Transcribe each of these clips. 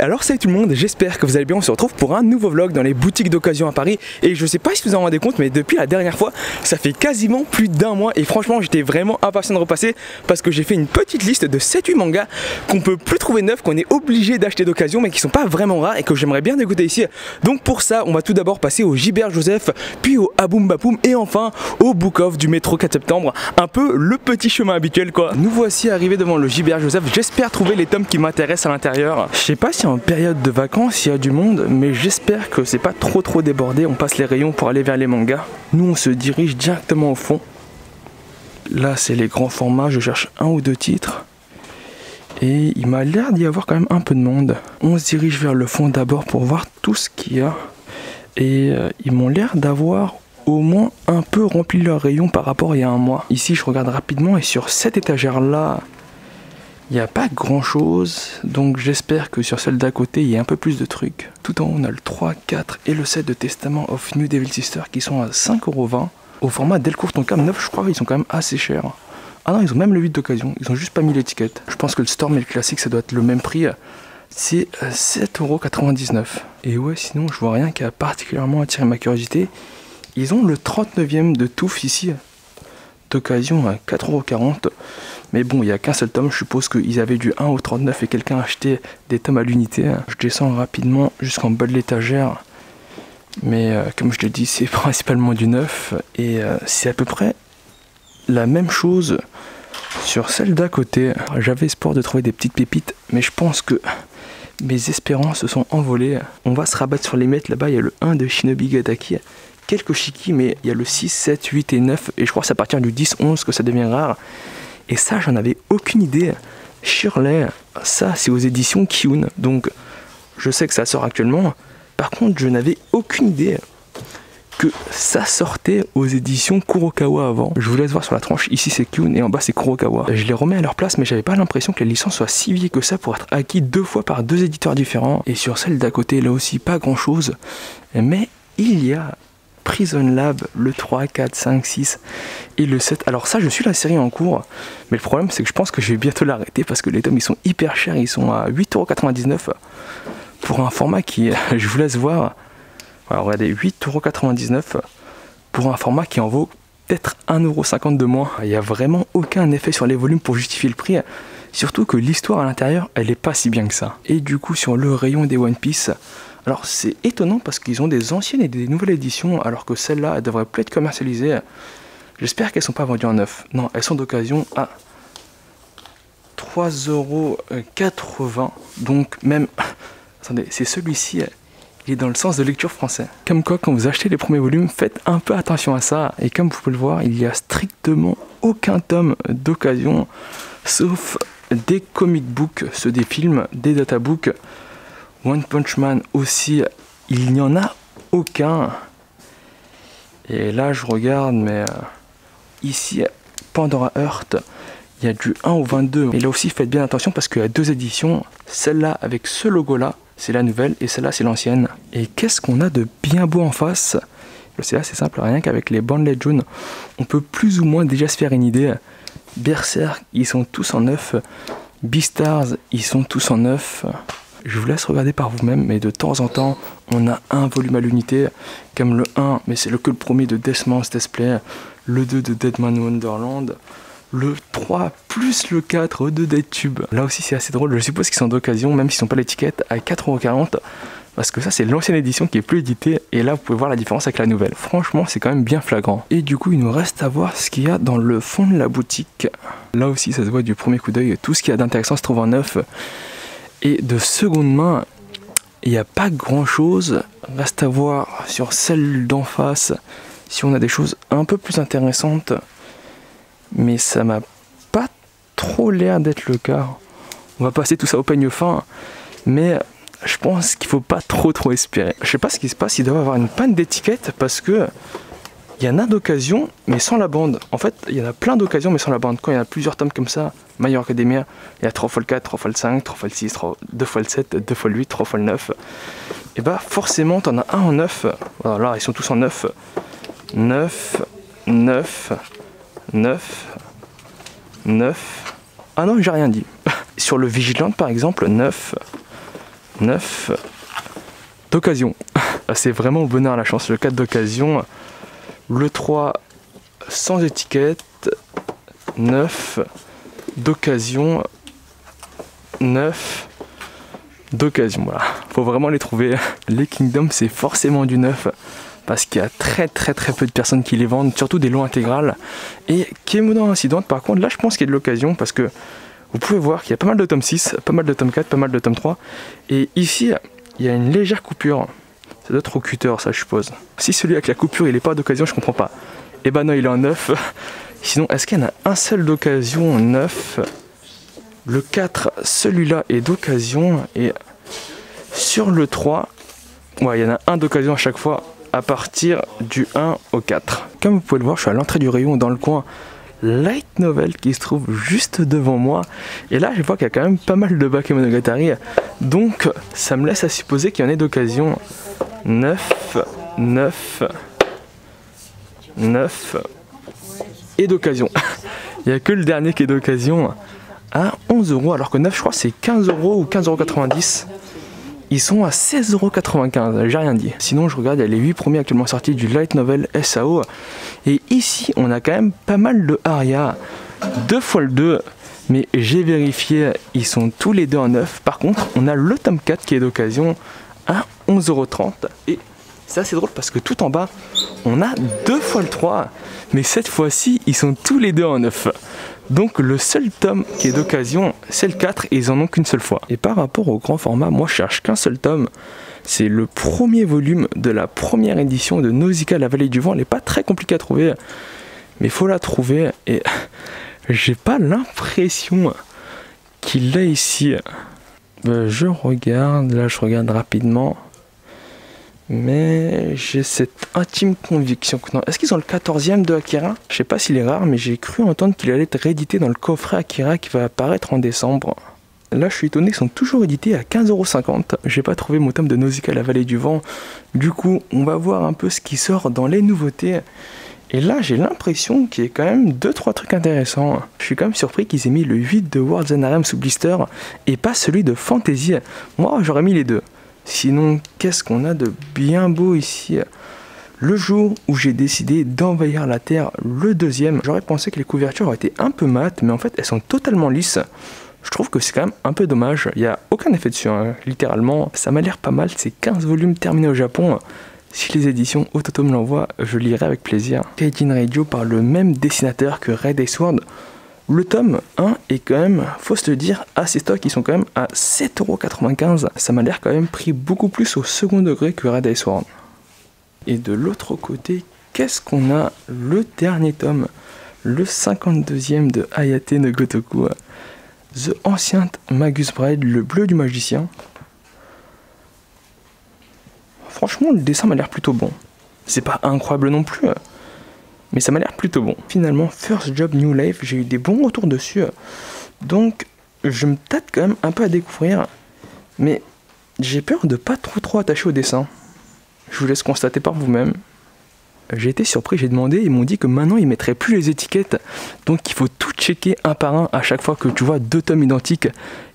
Alors salut tout le monde, j'espère que vous allez bien, on se retrouve pour un nouveau vlog dans les boutiques d'occasion à Paris. Et je sais pas si vous en rendez compte, mais depuis la dernière fois, ça fait quasiment plus d'un mois. Et franchement j'étais vraiment impatient de repasser parce que j'ai fait une petite liste de 7-8 mangas qu'on peut plus trouver neufs, qu'on est obligé d'acheter d'occasion, mais qui sont pas vraiment rares et que j'aimerais bien dégoûter ici. Donc pour ça, on va tout d'abord passer au Gilbert Joseph, puis au Aboum Bapoum et enfin au Book Off du métro 4 septembre. Un peu le petit chemin habituel quoi. Nous voici arrivés devant le Gilbert Joseph, j'espère trouver les tomes qui m'intéressent à l'intérieur. Je sais pas si en période de vacances il y a du monde, mais j'espère que c'est pas trop débordé. On passe les rayons pour aller vers les mangas. Nous on se dirige directement au fond. Là c'est les grands formats, je cherche un ou deux titres et il m'a l'air d'y avoir quand même un peu de monde. On se dirige vers le fond d'abord pour voir tout ce qu'il y a et ils m'ont l'air d'avoir au moins un peu rempli leur rayon par rapport à il y a un mois. Ici je regarde rapidement et sur cette étagère là il n'y a pas grand chose, donc j'espère que sur celle d'à côté il y a un peu plus de trucs. Tout en haut on a le 3, 4 et le 7 de Testament of New Devil Sister qui sont à 5,20 €. Au format Delcourt Tonkam 9 je crois, ils sont quand même assez chers. Ah non, ils ont même le 8 d'occasion, ils ont juste pas mis l'étiquette. Je pense que le Storm et le classique ça doit être le même prix. C'est 7,99 €. Et ouais, sinon je vois rien qui a particulièrement attiré ma curiosité. Ils ont le 39e de Touf ici, d'occasion à 4,40 €. Mais bon, il n'y a qu'un seul tome, je suppose qu'ils avaient du 1 au 39 et quelqu'un a acheté des tomes à l'unité. Je descends rapidement jusqu'en bas de l'étagère. Mais comme je l'ai dit, c'est principalement du neuf. Et c'est à peu près la même chose sur celle d'à côté. J'avais espoir de trouver des petites pépites, mais je pense que mes espérances se sont envolées. On va se rabattre sur les miettes. Là-bas, il y a le 1 de Shinobi Gataki. Quelques shiki, mais il y a le 6, 7, 8 et 9. Et je crois que c'est à partir du 10, 11 que ça devient rare. Et ça, j'en avais aucune idée. Shirley, ça, c'est aux éditions Kiun. Donc, je sais que ça sort actuellement. Par contre, je n'avais aucune idée que ça sortait aux éditions Kurokawa avant. Je vous laisse voir sur la tranche. Ici, c'est Kiun et en bas, c'est Kurokawa. Je les remets à leur place, mais j'avais pas l'impression que la licence soit si vieille que ça pour être acquis deux fois par deux éditeurs différents. Et sur celle d'à côté, là aussi, pas grand-chose. Mais il y a Prison Lab, le 3, 4, 5, 6 et le 7. Alors ça, je suis la série en cours, mais le problème c'est que je pense que je vais bientôt l'arrêter parce que les tomes ils sont hyper chers, ils sont à 8,99 € pour un format qui, je vous laisse voir, alors regardez, 8,99 € pour un format qui en vaut peut-être 1,50 € de moins. Il n'y a vraiment aucun effet sur les volumes pour justifier le prix, surtout que l'histoire à l'intérieur, elle est pas si bien que ça. Et du coup, sur le rayon des One Piece, alors c'est étonnant parce qu'ils ont des anciennes et des nouvelles éditions alors que celles-là, elles devraient plus être commercialisées. J'espère qu'elles ne sont pas vendues en neuf. Non, elles sont d'occasion à 3,80 €. Donc même, attendez, c'est celui-ci, il est dans le sens de lecture français. Comme quoi, quand vous achetez les premiers volumes, faites un peu attention à ça. Et comme vous pouvez le voir, il n'y a strictement aucun tome d'occasion, sauf des comic books, ceux des films, des databooks. One Punch Man aussi, il n'y en a aucun. Et là je regarde, mais ici, Pandora Heart, il y a du 1 au 22. Et là aussi faites bien attention parce qu'il y a deux éditions. Celle-là avec ce logo là, c'est la nouvelle et celle-là c'est l'ancienne. Et qu'est-ce qu'on a de bien beau en face? C'est assez simple, rien qu'avec les bandes Legend, on peut plus ou moins déjà se faire une idée. Berserk, ils sont tous en neuf. Beastars, ils sont tous en neuf. Je vous laisse regarder par vous-même, mais de temps en temps, on a un volume à l'unité, comme le 1, mais c'est que le premier de Deathman's Display, le 2 de Deadman Wonderland, le 3 plus le 4 de Deadtube. Là aussi c'est assez drôle, je suppose qu'ils sont d'occasion, même s'ils n'ont pas l'étiquette, à 4,40 €, parce que ça c'est l'ancienne édition qui est plus éditée, et là vous pouvez voir la différence avec la nouvelle. Franchement c'est quand même bien flagrant. Et du coup il nous reste à voir ce qu'il y a dans le fond de la boutique. Là aussi ça se voit du premier coup d'œil, tout ce qu'il y a d'intéressant se trouve en neuf. Et de seconde main, il n'y a pas grand chose. Reste à voir sur celle d'en face si on a des choses un peu plus intéressantes. Mais ça m'a pas trop l'air d'être le cas. On va passer tout ça au peigne fin. Mais je pense qu'il faut pas trop espérer. Je sais pas ce qui se passe, il doit y avoir une panne d'étiquette parce que il y en a d'occasion mais sans la bande. En fait, il y en a plein d'occasions mais sans la bande. Quand il y a plusieurs tomes comme ça, My Hero Academia, il y a 3x4, 3x5, 3x6, 2x7, 2x8, 3x9. Et bah forcément t'en as un en 9. Alors là ils sont tous en 9. 9, 9, 9, 9. Ah non j'ai rien dit. Sur le Vigilant par exemple, 9, 9 d'occasion. C'est vraiment le bonheur à la chance. Le 4 d'occasion, le 3 sans étiquette, 9 d'occasion, 9 d'occasion. Voilà, faut vraiment les trouver. Les Kingdom, c'est forcément du 9 parce qu'il y a très peu de personnes qui les vendent, surtout des lots intégrales. Et Kemono Incidente, par contre, là je pense qu'il y a de l'occasion parce que vous pouvez voir qu'il y a pas mal de tome 6, pas mal de tome 4, pas mal de tome 3. Et ici, il y a une légère coupure. Ça doit être au cutter, ça, je suppose. Si celui avec la coupure, il n'est pas d'occasion, je comprends pas. Et ben non, il est en 9. Sinon, est-ce qu'il y en a un seul d'occasion 9? Le 4, celui-là est d'occasion. Et sur le 3, ouais, il y en a un d'occasion à chaque fois, à partir du 1 au 4. Comme vous pouvez le voir, je suis à l'entrée du rayon dans le coin Light Novel qui se trouve juste devant moi. Et là, je vois qu'il y a quand même pas mal de Bakemonogatari. Donc, ça me laisse à supposer qu'il y en ait d'occasion. 9, 9, 9 et d'occasion. Il n'y a que le dernier qui est d'occasion à 11 €, alors que 9, je crois, c'est 15 € ou 15,90 €. Ils sont à 16,95 €, j'ai rien dit. Sinon, je regarde, il y a les 8 premiers actuellement sortis du Light Novel SAO. Et ici, on a quand même pas mal de Aria, 2 x le 2. Mais j'ai vérifié, ils sont tous les deux en 9. Par contre, on a le tome 4 qui est d'occasion à 11,30 €. Et c'est assez drôle parce que tout en bas, on a 2 x le 3. Mais cette fois-ci, ils sont tous les deux en 9. Donc le seul tome qui est d'occasion, c'est le 4 et ils en ont qu'une seule fois. Et par rapport au grand format, moi je cherche qu'un seul tome. C'est le premier volume de la première édition de Nausicaa, la vallée du vent. Elle n'est pas très compliquée à trouver, mais il faut la trouver. Et j'ai pas l'impression qu'il est ici. Je regarde, là je regarde rapidement. Mais j'ai cette intime conviction que non. Est-ce qu'ils ont le 14e de Akira? Je sais pas s'il est rare, mais j'ai cru entendre qu'il allait être réédité dans le coffret Akira qui va apparaître en décembre. Là je suis étonné qu'ils sont toujours édités à 15,50 €. J'ai pas trouvé mon tome de Nausicaa, la vallée du vent. Du coup, on va voir un peu ce qui sort dans les nouveautés. Et là j'ai l'impression qu'il y a quand même 2-3 trucs intéressants. Je suis quand même surpris qu'ils aient mis le 8 de Worlds and Harem sous blister et pas celui de Fantasy. Moi j'aurais mis les deux. Sinon, qu'est-ce qu'on a de bien beau ici? Le jour où j'ai décidé d'envahir la Terre, le deuxième, j'aurais pensé que les couvertures auraient été un peu mates, mais en fait elles sont totalement lisses. Je trouve que c'est quand même un peu dommage. Il n'y a aucun effet dessus, hein. Littéralement. Ça m'a l'air pas mal. C'est 15 volumes terminés au Japon. Si les éditions Ototo me l'envoient, je lirai avec plaisir. Kaijin Radio par le même dessinateur que Red Ice Sword. Le tome 1 est quand même, faut se le dire, assez stock, ils sont quand même à 7,95 €. Ça m'a l'air quand même pris beaucoup plus au second degré que Red Ice Sword. Et de l'autre côté, qu'est-ce qu'on a? Le dernier tome, le 52e de Hayate no Gotoku, The Ancient Magus Bride, le bleu du magicien. Franchement, le dessin m'a l'air plutôt bon. C'est pas incroyable non plus, mais ça m'a l'air plutôt bon. Finalement, First Job New Life, j'ai eu des bons retours dessus. Donc, je me tâte quand même un peu à découvrir. Mais j'ai peur de pas trop attacher au dessin. Je vous laisse constater par vous-même. J'ai été surpris, j'ai demandé, ils m'ont dit que maintenant ils mettraient plus les étiquettes. Donc il faut tout checker un par un à chaque fois que tu vois 2 tomes identiques.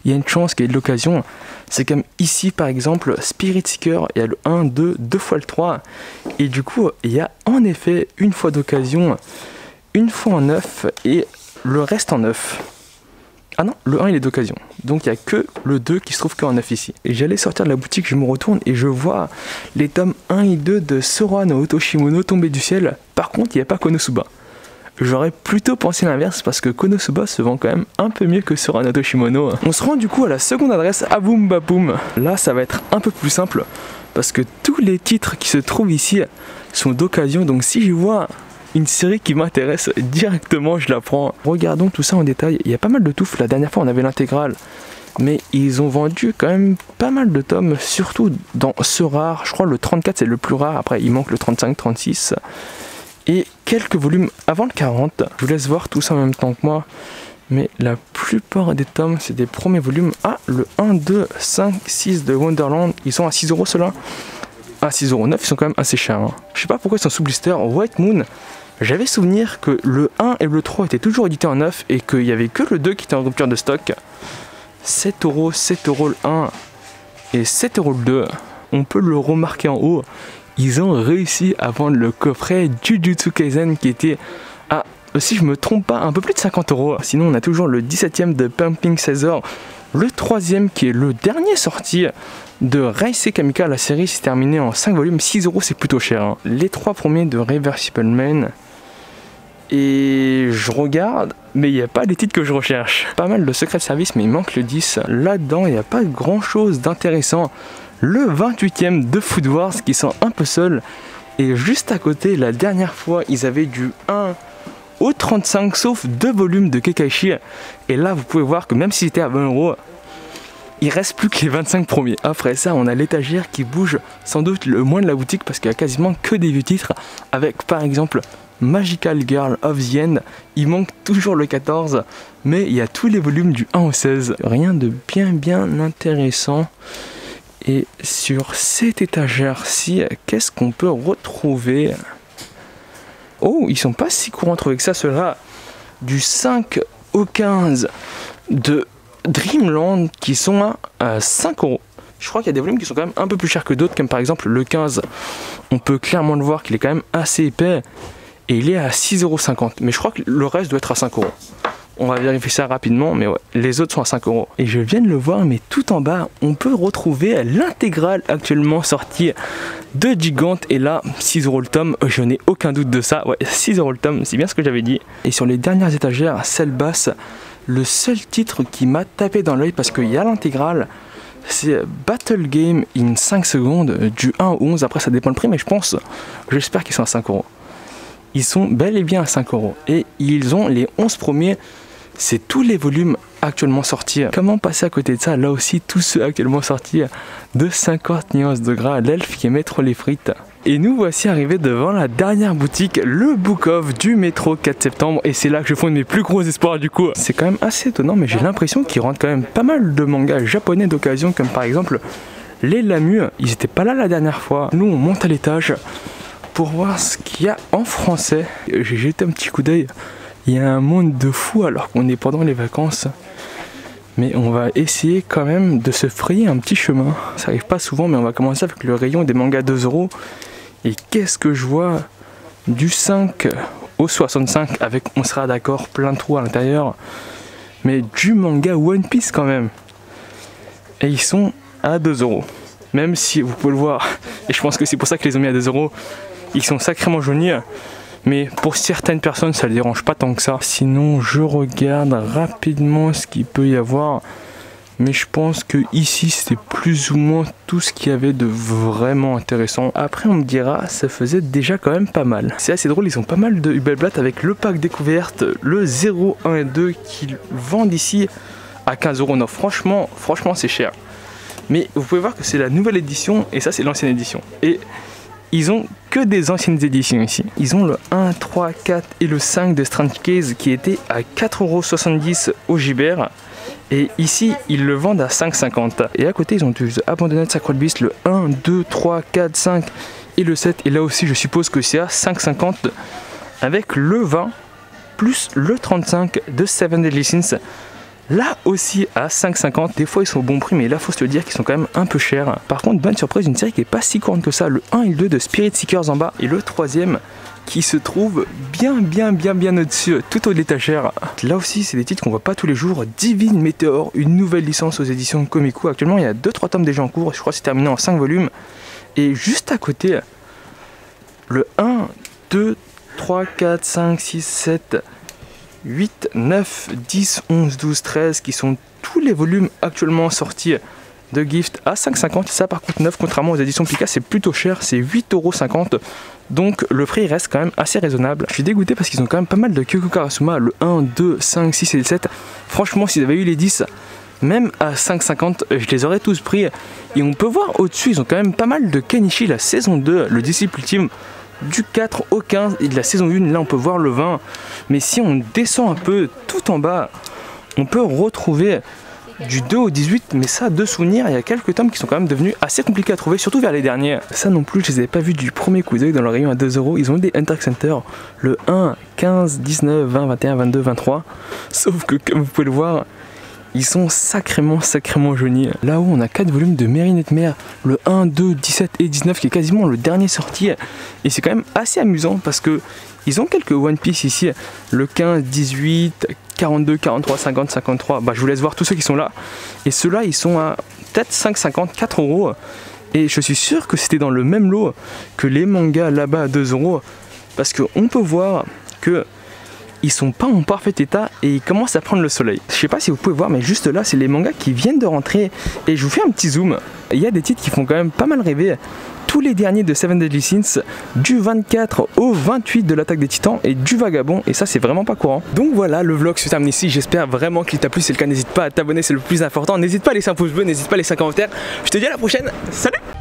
Il y a une chance qu'il y ait de l'occasion. C'est comme ici par exemple, Spirit Seeker, il y a le 1, 2, 2 fois le 3. Et du coup, il y a en effet une fois d'occasion, une fois en 9 et le reste en 9. Ah non, le 1 il est d'occasion. Donc il n'y a que le 2 qui se trouve qu'en 9 ici. Et j'allais sortir de la boutique, je me retourne et je vois les tomes 1 et 2 de Sora no Otoshimono tomber du ciel. Par contre, il n'y a pas Konosuba. J'aurais plutôt pensé l'inverse parce que Konosuba se vend quand même un peu mieux que Sora no Otoshimono. On se rend du coup à la seconde adresse, à Boom Baboom. Là, ça va être un peu plus simple parce que tous les titres qui se trouvent ici sont d'occasion. Donc si je vois une série qui m'intéresse directement, je la prends. Regardons tout ça en détail. Il y a pas mal de touffes. La dernière fois, on avait l'intégrale. Mais ils ont vendu quand même pas mal de tomes, surtout dans ce rare. Je crois le 34, c'est le plus rare. Après, il manque le 35, 36. Et quelques volumes avant le 40. Je vous laisse voir tout ça en même temps que moi. Mais la plupart des tomes, c'est des premiers volumes. Ah, le 1, 2, 5, 6 de Wonderland. Ils sont à 6 € ceux-là. À 6,09 €, ils sont quand même assez chers. Hein. Je sais pas pourquoi ils sont sous blister. White Moon. J'avais souvenir que le 1 et le 3 étaient toujours édités en 9 et qu'il n'y avait que le 2 qui était en rupture de stock. 7 €, 7 € le 1, et 7,2 €. On peut le remarquer en haut, ils ont réussi à vendre le coffret Jujutsu Kaisen qui était à, si je me trompe pas, un peu plus de 50 €. Sinon on a toujours le 17e de Pumping Caesar, le 3e qui est le dernier sorti de Reisei Kamika. La série s'est terminée en 5 volumes, 6 € c'est plutôt cher, hein. Les 3 premiers de Reversible Man. Et je regarde, mais il n'y a pas les titres que je recherche. Pas mal de Secret Service, mais il manque le 10. Là-dedans, il n'y a pas grand chose d'intéressant. Le 28e de Food Wars qui sent un peu seul. Et juste à côté, la dernière fois, ils avaient du 1 au 35, sauf 2 volumes de Kekaishi. Et là, vous pouvez voir que même si c'était à 20 €, il reste plus que les 25 premiers. Après ça, on a l'étagère qui bouge sans doute le moins de la boutique parce qu'il y a quasiment que des vieux titres. Avec par exemple Magical Girl of the End, il manque toujours le 14, mais il y a tous les volumes du 1 au 16. Rien de bien intéressant. Et sur cette étagère-ci, qu'est-ce qu'on peut retrouver? Oh, ils sont pas si courants à trouver que ça, ceux-là. Du 5 au 15 de Dreamland qui sont à 5 €. Je crois qu'il y a des volumes qui sont quand même un peu plus chers que d'autres, comme par exemple le 15. On peut clairement le voir qu'il est quand même assez épais. Et il est à 6,50 €. Mais je crois que le reste doit être à 5 €. On va vérifier ça rapidement, mais ouais, les autres sont à 5 €. Et je viens de le voir, mais tout en bas, on peut retrouver l'intégrale actuellement sortie de Gigante. Et là, 6 € le tome, je n'ai aucun doute de ça. Ouais, 6 € le tome, c'est bien ce que j'avais dit. Et sur les dernières étagères, celle basse, le seul titre qui m'a tapé dans l'œil, parce qu'il y a l'intégrale, c'est Battle Game in 5 secondes, du 1 au 11. Après, ça dépend le prix, mais j'espère qu'ils sont à 5 €. Ils sont bel et bien à 5 €. Et ils ont les 11 premiers. C'est tous les volumes actuellement sortis. Comment passer à côté de ça? Là aussi, tous ceux actuellement sortis de 50 nuances de gras, l'elfe qui aimait trop les frites. Et nous voici arrivés devant la dernière boutique, le Book of du métro 4 septembre. Et c'est là que je fonde mes plus gros espoirs du coup. C'est quand même assez étonnant, mais j'ai l'impression qu'ils rentrent quand même pas mal de mangas japonais d'occasion, comme par exemple les Lamu. Ils étaient pas là la dernière fois. Nous, on monte à l'étage pour voir ce qu'il y a en français. J'ai jeté un petit coup d'œil. Il y a un monde de fou alors qu'on est pendant les vacances. Mais on va essayer quand même de se frayer un petit chemin. Ça arrive pas souvent, mais on va commencer avec le rayon des mangas 2 €. Et qu'est-ce que je vois? Du 5 au 65 avec, on sera d'accord, plein de trous à l'intérieur. Mais du manga One Piece quand même. Et ils sont à 2 €. Même si vous pouvez le voir, et je pense que c'est pour ça qu'ils les ont mis à 2 €. Ils sont sacrément jaunis, mais pour certaines personnes ça ne dérange pas tant que ça. Sinon je regarde rapidement ce qu'il peut y avoir, mais je pense que ici c'était plus ou moins tout ce qu'il y avait de vraiment intéressant. Après on me dira, ça faisait déjà quand même pas mal. C'est assez drôle, ils ont pas mal de Hubelblatt avec le pack découverte, le 0, 1 et 2 qu'ils vendent ici à 15 €. Non, franchement c'est cher. Mais vous pouvez voir que c'est la nouvelle édition et ça c'est l'ancienne édition. Et ils ont que des anciennes éditions ici. Ils ont le 1, 3, 4 et le 5 de Strange Case qui était à 4,70 € au Gibert. Et ici, ils le vendent à 5,50 €. Et à côté, ils ont du Abandoned Sacred Beast, le 1, 2, 3, 4, 5 et le 7. Et là aussi, je suppose que c'est à 5,50 € avec le 20 plus le 35 de Seven Deadly Sins. Là aussi à 5,50 €, des fois ils sont au bon prix, mais là faut se le dire qu'ils sont quand même un peu chers. Par contre, bonne surprise, une série qui est pas si courante que ça, le 1 et le 2 de Spirit Seekers en bas, et le 3e qui se trouve bien au-dessus, tout au l'étagère. Là aussi c'est des titres qu'on voit pas tous les jours. Divine Meteor, une nouvelle licence aux éditions Komiku. Actuellement il y a 2-3 tomes déjà en cours, je crois que c'est terminé en 5 volumes. Et juste à côté, le 1, 2, 3, 4, 5, 6, 7... 8, 9, 10, 11, 12, 13 qui sont tous les volumes actuellement sortis de Gift à 5,50 €. Ça par contre 9, contrairement aux éditions Pika, c'est plutôt cher, c'est 8,50 €. Donc le prix reste quand même assez raisonnable. Je suis dégoûté parce qu'ils ont quand même pas mal de Kyoko Karasuma, le 1, 2, 5, 6 et le 7. Franchement s'ils avaient eu les 10, même à 5,50 €, je les aurais tous pris. Et on peut voir au-dessus, ils ont quand même pas mal de Kenichi, la saison 2, le disciple ultime. Du 4 au 15 et de la saison 1, là on peut voir le 20. Mais si on descend un peu tout en bas, on peut retrouver du 2 au 18. Mais ça, de souvenir, il y a quelques tomes qui sont quand même devenus assez compliqués à trouver, surtout vers les derniers. Ça non plus, je les avais pas vus du premier coup d'œil dans le rayon à 2 €. Ils ont eu des Enter Center, le 1, 15, 19, 20, 21, 22, 23. Sauf que comme vous pouvez le voir, Ils sont sacrément jaunis. Là-haut on a 4 volumes de Marinette Mère, le 1, 2, 17 et 19 qui est quasiment le dernier sorti. Et c'est quand même assez amusant parce que ils ont quelques One Piece ici, le 15, 18, 42, 43, 50, 53. Bah je vous laisse voir tous ceux qui sont là. Et ceux-là ils sont à peut-être 5,50, 4 euros. Et je suis sûr que c'était dans le même lot que les mangas là-bas à 2 euros. Parce qu'on peut voir que ils sont pas en parfait état et ils commencent à prendre le soleil. Je sais pas si vous pouvez voir, mais juste là c'est les mangas qui viennent de rentrer. Et je vous fais un petit zoom. Il y a des titres qui font quand même pas mal rêver. Tous les derniers de Seven Deadly Sins, du 24 au 28 de l'Attaque des Titans et du Vagabond, et ça c'est vraiment pas courant. Donc voilà, le vlog se termine ici, j'espère vraiment qu'il t'a plu. Si c'est le cas, n'hésite pas à t'abonner, c'est le plus important. N'hésite pas à laisser un pouce bleu, n'hésite pas à laisser un commentaire. Je te dis à la prochaine, salut!